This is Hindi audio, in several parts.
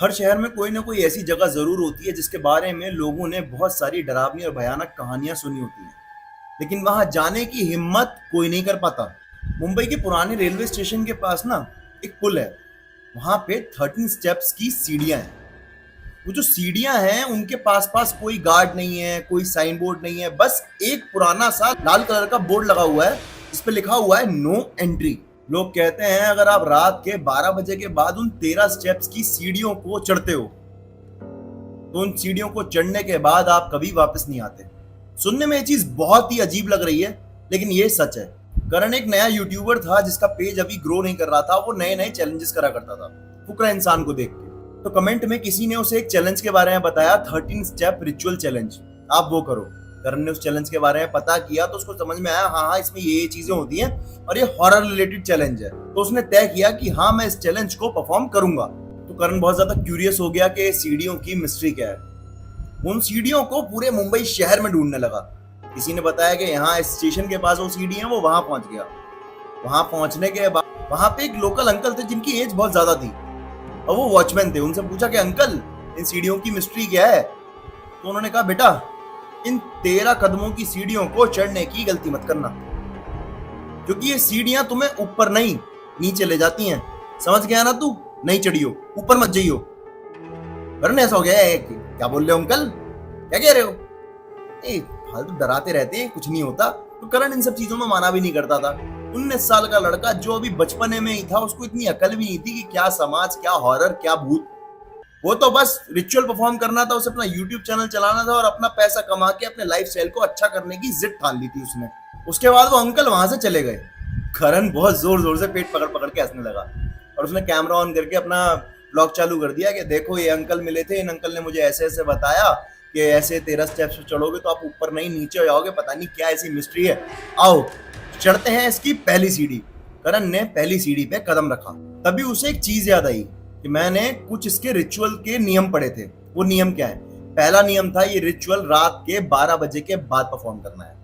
हर शहर में कोई ना कोई ऐसी जगह जरूर होती है जिसके बारे में लोगों ने बहुत सारी डरावनी और भयानक कहानियां सुनी होती हैं, लेकिन वहां जाने की हिम्मत कोई नहीं कर पाता। मुंबई के पुराने रेलवे स्टेशन के पास ना एक पुल है। वहां पे 13 स्टेप्स की सीढ़ियां हैं। वो जो सीढ़ियां हैं उनके पास पास कोई गार्ड नहीं है, कोई साइन बोर्ड नहीं है, बस एक पुराना सा लाल कलर का बोर्ड लगा हुआ है जिस पे लिखा हुआ है नो एंट्री। लोग कहते हैं अगर आप रात के 12 बजे के बाद उन 13 स्टेप्स की सीढ़ियों को चढ़ते हो तो उन सीढ़ियों को चढ़ने के बाद आप कभी वापस नहीं आते। सुनने में ये चीज बहुत ही अजीब लग रही है, लेकिन ये सच है। करण एक नया यूट्यूबर था जिसका पेज अभी ग्रो नहीं कर रहा था। वो नए नए चैलेंजेस करा करता था फुकरा इंसान को देख के। तो कमेंट में किसी ने उसे एक चैलेंज के बारे में बताया, 13 स्टेप रिचुअल चैलेंज, आप वो करो। करण ने उस चैलेंज के बारे में पता किया तो उसको समझ में आया हाँ हाँ इसमें ये चीजें होती हैं और ये हॉरर रिलेटेड चैलेंज है। तो उसने तय किया कि हाँ मैं इस चैलेंज को परफॉर्म करूंगा। तो करण बहुत ज्यादा क्यूरियस हो गया कि सीढ़ियों की मिस्ट्री क्या है। उन सीढ़ियों को पूरे मुंबई शहर में ढूंढने लगा। किसी ने बताया कि यहाँ इस स्टेशन के पास वो सीढ़ी है, वो वहां पहुंच गया। वहां पहुंचने के बाद वहां पे एक लोकल अंकल थे जिनकी एज बहुत ज्यादा थी और वो वॉचमैन थे। उनसे पूछा कि अंकल इन सीढ़ियों की मिस्ट्री क्या है। तो उन्होंने कहा बेटा इन 13 कदमों की सीढ़ियों को चढ़ने की गलती मत करना, क्योंकि ये सीढ़ियां तुम्हें ऊपर नहीं नीचे ले जाती हैं। समझ गया ना तू? नहीं चढ़ियो, ऊपर मत जाइयो। करण ऐसा हो गया है कि क्या बोल रहे हो अंकल, क्या कह रहे हो? फालतू डराते रहते हैं, कुछ नहीं होता। तो करण इन सब चीजों में माना भी नहीं करता था। 19 साल का लड़का जो अभी बचपने में ही था, उसको इतनी अकल भी नहीं थी कि क्या समाज, क्या हॉरर, क्या भूत। वो तो बस रिचुअल परफॉर्म करना था, उसे अपना यूट्यूब चैनल चलाना था और अपना पैसा कमा के अपने लाइफस्टाइल को अच्छा करने की जिद ठान ली थी उसने। उसके बाद वो अंकल वहां से चले गए। करण बहुत जोर जोर से पेट पकड़ पकड़ के हंसने लगा और उसने कैमरा ऑन करके अपना ब्लॉग चालू कर दिया कि देखो ये अंकल मिले थे, इन अंकल ने मुझे ऐसे ऐसे बताया कि ऐसे 13 स्टेप्स पे चढ़ोगे तो आप ऊपर नहीं नीचे हो जाओगे, पता नहीं क्या ऐसी मिस्ट्री है। आओ चढ़ते हैं इसकी पहली सीढ़ी। करण ने पहली सीढ़ी पे कदम रखा। तभी उसे एक चीज याद आई कि मैंने कुछ इसके रिचुअल के नियम पढ़े थे। वो नियम क्या है? पहला नियम था ये रिचुअल रात के 12 बजे के बाद परफॉर्म करना है।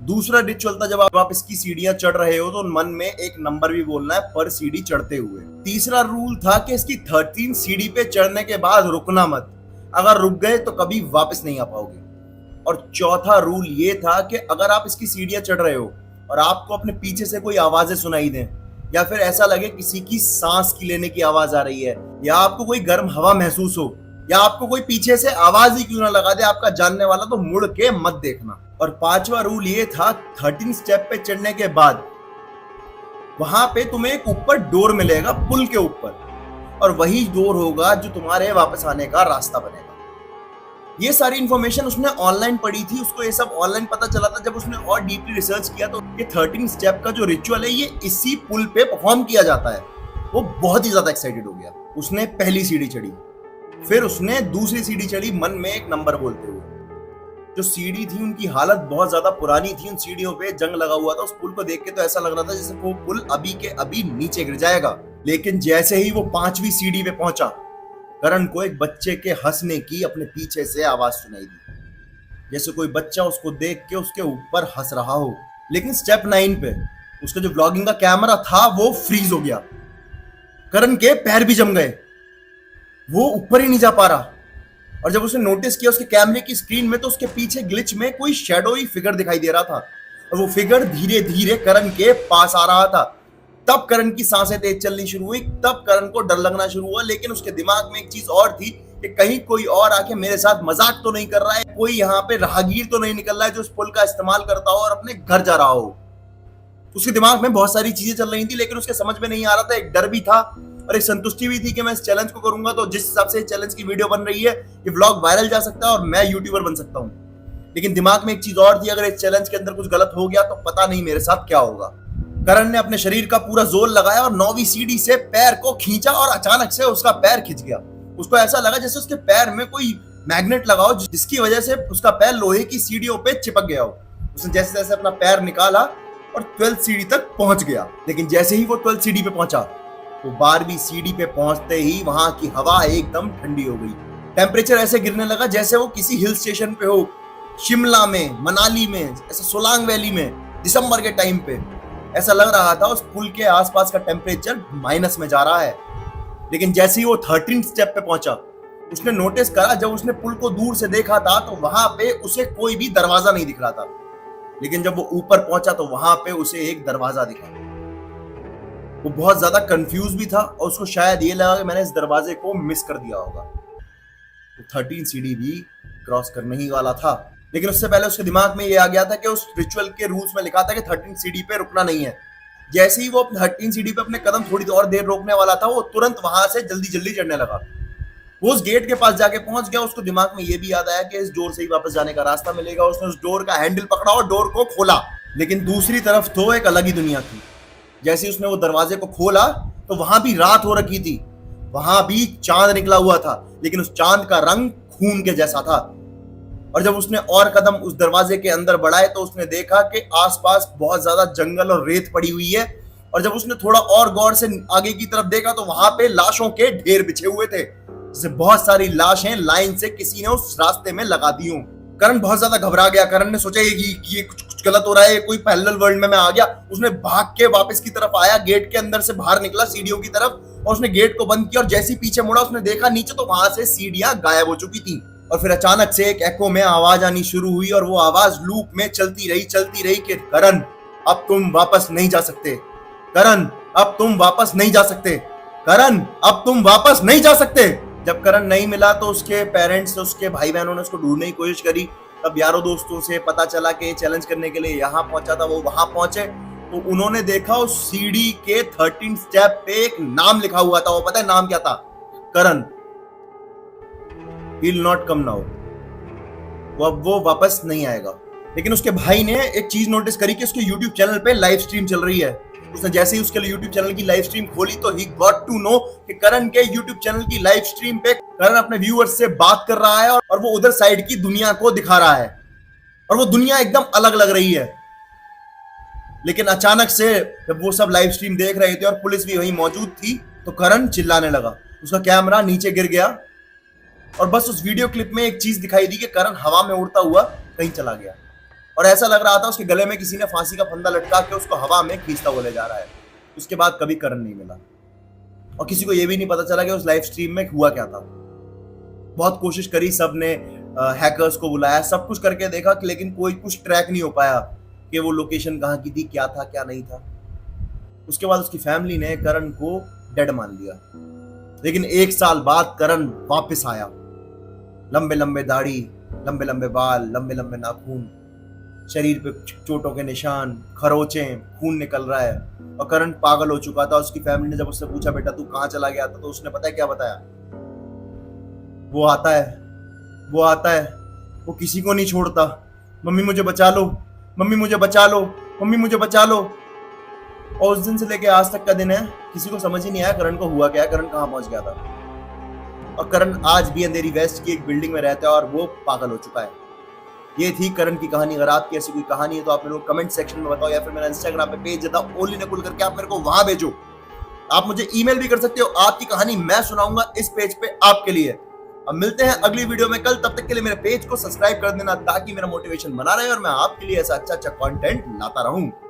दूसरा रिचुअल था जब आप इसकी सीढ़ियां चढ़ रहे हो तो मन में एक नंबर भी बोलना है पर सीढ़ी चढ़ते हुए। तीसरा रूल था कि इसकी 13 सीढ़ी पे चढ़ने के बाद रुकना मत, अगर रुक गए तो कभी वापस नहीं आ पाओगे। और चौथा रूल ये था कि अगर आप इसकी सीढ़ियां चढ़ रहे हो और आपको अपने पीछे से कोई आवाजें सुनाई दें या फिर ऐसा लगे किसी की सांस की लेने की आवाज आ रही है या आपको कोई गर्म हवा महसूस हो या आपको कोई पीछे से आवाज ही क्यों ना लगा दे आपका जानने वाला, तो मुड़ के मत देखना। और पांचवा रूल ये था 13 स्टेप पे चढ़ने के बाद वहां पे तुम्हें एक ऊपर डोर मिलेगा पुल के ऊपर, और वही डोर होगा जो तुम्हारे वापस आने का रास्ता बनेगा। ये सारी इंफॉर्मेशन उसने ऑनलाइन पढ़ी थी, उसको ये सब ऑनलाइन पता चला था। जब उसने और डीपली रिसर्च किया तो ये 13 स्टेप का जो रिचुअल है ये इसी पुल पे परफॉर्म किया जाता है। वो बहुत ही ज्यादा एक्साइटेड हो गया। उसने पहली सीढ़ी चढ़ी, फिर उसने दूसरी सीढ़ी चढ़ी मन में एक नंबर बोलते हुए। जो सीढ़ी थी उनकी हालत बहुत ज्यादा पुरानी थी, उन सीढ़ियों पे जंग लगा हुआ था। उस पुल को देख के तो ऐसा लग रहा था जैसे वो पुल अभी के अभी नीचे गिर जाएगा। लेकिन जैसे ही वो 5वीं सीढ़ी पे पहुंचा, करण को एक बच्चे के हंसने की अपने पीछे से आवाज सुनाई दी, जैसे कोई बच्चा उसको देख के उसके ऊपर हंस रहा हो। लेकिन स्टेप 9 पे उसका जो व्लॉगिंग का कैमरा था वो फ्रीज हो गया। करण के पैर भी जम गए, वो ऊपर ही नहीं जा पा रहा। और जब उसने नोटिस किया उसके कैमरे की स्क्रीन में तो उसके पीछे ग्लिच में कोई शैडोई फिगर दिखाई दे रहा था और वो फिगर धीरे धीरे करण के पास आ रहा था। तब करण की सांसें तेज चलनी शुरू हुई, तब करण को डर लगना शुरू हुआ। लेकिन उसके दिमाग में एक चीज और थी कि कहीं कोई और आके मेरे साथ मजाक तो नहीं कर रहा है, कोई यहाँ पे राहगीर तो नहीं निकल रहा है जो इस पुल का इस्तेमाल करता हो और अपने घर जा रहा हो। उसके दिमाग में बहुत सारी चीजें चल रही थी, लेकिन उसके समझ में नहीं आ रहा था। एक डर भी था और एक संतुष्टि भी थी कि मैं इस चैलेंज को करूंगा तो जिस हिसाब से चैलेंज की वीडियो बन रही है ये व्लॉग वायरल जा सकता है और मैं यूट्यूबर बन सकता हूँ। लेकिन दिमाग में एक चीज और थी, अगर इस चैलेंज के अंदर कुछ गलत हो गया तो पता नहीं मेरे साथ क्या होगा। करण ने अपने शरीर का पूरा जोर लगाया और 9वीं सीढ़ी से पैर को खींचा और अचानक से उसका पैर खिंच गया। उसको ऐसा लगा जैसे उसके पैर में कोई मैग्नेट लगा हो, जिसकी वजह से उसका पैर लोहे की सीढ़ियों पे चिपक गया हो। उसने जैसे जैसे अपना पैर निकाला और 12th सीढ़ी तक पहुंच गया। लेकिन जैसे ही वो 12th सीढ़ी पे पहुंचा तो 12वीं सीढ़ी पे पहुंचते ही वहां की हवा एकदम ठंडी हो गई। टेम्परेचर ऐसे गिरने लगा जैसे वो किसी हिल स्टेशन पे हो, शिमला में, मनाली में, ऐसे सोलांग वैली में दिसंबर के टाइम पे। ऐसा लग रहा था उस पुल के आसपास का टेम्परेचर माइनस में जा रहा है। लेकिन जैसे ही वो 13 स्टेप पे पहुंचा, उसने नोटिस करा, जब उसने पुल को दूर से देखा था तो वहां पे उसे कोई भी दरवाजा नहीं दिख रहा था, लेकिन जब वो ऊपर पहुंचा तो वहां पे उसे एक दरवाजा दिखा। वो बहुत ज्यादा कंफ्यूज भी था और उसको शायद ये लगा कि मैंने इस दरवाजे को मिस कर दिया होगा। तो 13 सीढ़ी भी क्रॉस करने ही वाला था, लेकिन उससे पहले उसके दिमाग में ये आ गया था कि उस रिचुअल के रूल्स में लिखा था कि 13 सीढ़ी पे रुकना नहीं है। जैसे ही वो 13 सीढ़ी पे अपने कदम थोड़ी और देर रोकने वाला था, वो तुरंत वहां से जल्दी जल्दी चढ़ने लगा। वो उस गेट के पास जाके पहुंच गया। उसको दिमाग में ये भी याद आया कि इस डोर से ही वापस जाने का रास्ता मिलेगा। उसने उस डोर का हैंडल पकड़ा और डोर को खोला, लेकिन दूसरी तरफ तो एक अलग ही दुनिया थी। जैसे ही उसने वो दरवाजे को खोला तो वहां भी रात हो रखी थी, वहां भी चांद निकला हुआ था, लेकिन उस चांद का रंग खून के जैसा था। और जब उसने और कदम उस दरवाजे के अंदर बढ़ाए तो उसने देखा कि आसपास बहुत ज्यादा जंगल और रेत पड़ी हुई है। और जब उसने थोड़ा और गौर से आगे की तरफ देखा तो वहां पे लाशों के ढेर बिछे हुए थे, जैसे बहुत सारी लाशें लाइन से किसी ने उस रास्ते में लगा दी हूं। करण बहुत ज्यादा घबरा गया। करण ने सोचा ये कुछ गलत हो रहा है, कोई पैरेलल वर्ल्ड में मैं आ गया। उसने भाग के वापस की तरफ आया, गेट के अंदर से बाहर निकला सीढ़ियों की तरफ, और उसने गेट को बंद किया। और जैसे ही पीछे मुड़ा उसने देखा नीचे, तो वहां से सीढ़ियां गायब हो चुकी थी। और फिर अचानक से एक एको में आवाज आनी शुरू हुई, और वो आवाज लूप में चलती रही कि करण अब तुम वापस नहीं जा सकते, करण अब तुम वापस नहीं जा सकते, करण अब तुम वापस नहीं जा सकते। जब करण नहीं मिला तो उसके पेरेंट्स, उसके भाई बहनों ने उसको ढूंढने की कोशिश करी। तब यारों दोस्तों से पता चला कि चैलेंज करने के लिए यहाँ पहुंचा था। वो वहां पहुंचे तो उन्होंने देखा उस सीढ़ी के 13 स्टेप पे एक नाम लिखा हुआ था। वो पता है नाम क्या था? करण। He'll not come now। वो वापस नहीं आएगा। लेकिन उसके भाई ने एक चीज नोटिस करी कि उसके YouTube चैनल पे लाइव स्ट्रीम चल रही है। उसने जैसे ही उसके YouTube चैनल की लाइव स्ट्रीम खोली तो ही गॉट टू नो कि करण के YouTube चैनल की लाइव स्ट्रीम पे करण अपने व्यूअर्स से बात कर रहा है, और वो उधर साइड की दुनिया को दिखा रहा है, और वो दुनिया एकदम अलग लग रही है। लेकिन अचानक से जब वो सब लाइव स्ट्रीम देख रहे थे और पुलिस भी वहीं मौजूद थी, तो करण चिल्लाने लगा। उसका कैमरा नीचे गिर गया और बस उस वीडियो क्लिप में एक चीज दिखाई दी कि करण हवा में उड़ता हुआ कहीं चला गया, और ऐसा लग रहा था उसके गले में किसी ने फांसी का फंदा लटका के उसको हवा में खींचता हुआ ले जा रहा है। उसके बाद कभी करण नहीं मिला, और किसी को यह भी नहीं पता चला कि उस लाइव स्ट्रीम में हुआ क्या था। बहुत कोशिश करी, सब ने हैकर्स को बुलाया, सब कुछ करके देखा, लेकिन कोई कुछ ट्रैक नहीं हो पाया कि वो लोकेशन कहाँ की थी, क्या था क्या नहीं था। उसके बाद उसकी फैमिली ने करण को डेड मान लिया। लेकिन 1 साल बाद करण वापस आया। लंबे लंबे दाढ़ी, लंबे लंबे बाल, लंबे लंबे नाखून, शरीर पे चोटों के निशान, खरोचे, खून निकल रहा है, और करण पागल हो चुका था। उसकी फैमिली ने जब उससे पूछा बेटा तू कहाँ चला गया था, तो उसने पता है क्या बताया? वो आता है, वो आता है, वो किसी को नहीं छोड़ता। मम्मी मुझे बचा लो, मम्मी मुझे बचा लो, मम्मी मुझे बचा लो। और उस दिन से लेके आज तक का दिन है, किसी को समझ ही नहीं आया करण को हुआ क्या है, करण कहाँ पहुंच गया था। और करण आज भी अंधेरी वेस्ट की एक बिल्डिंग में रहता है और वो पागल हो चुका है। ये थी करण की कहानी। अगर आपकी ऐसी कोई कहानी है तो आप मेरे को कमेंट सेक्शन में बताओ, या फिर मेरा इंस्टाग्राम पे पेज है ओनली नकुल करके, आप मेरे को वहां भेजो। आप मुझे ईमेल भी कर सकते हो, आपकी कहानी मैं सुनाऊंगा इस पेज पे आपके लिए। अब मिलते हैं अगली वीडियो में कल, तब तक के लिए मेरे पेज को सब्सक्राइब कर देना ताकि मेरा मोटिवेशन बना रहे और मैं आपके लिए ऐसा अच्छा कंटेंट लाता रहूं।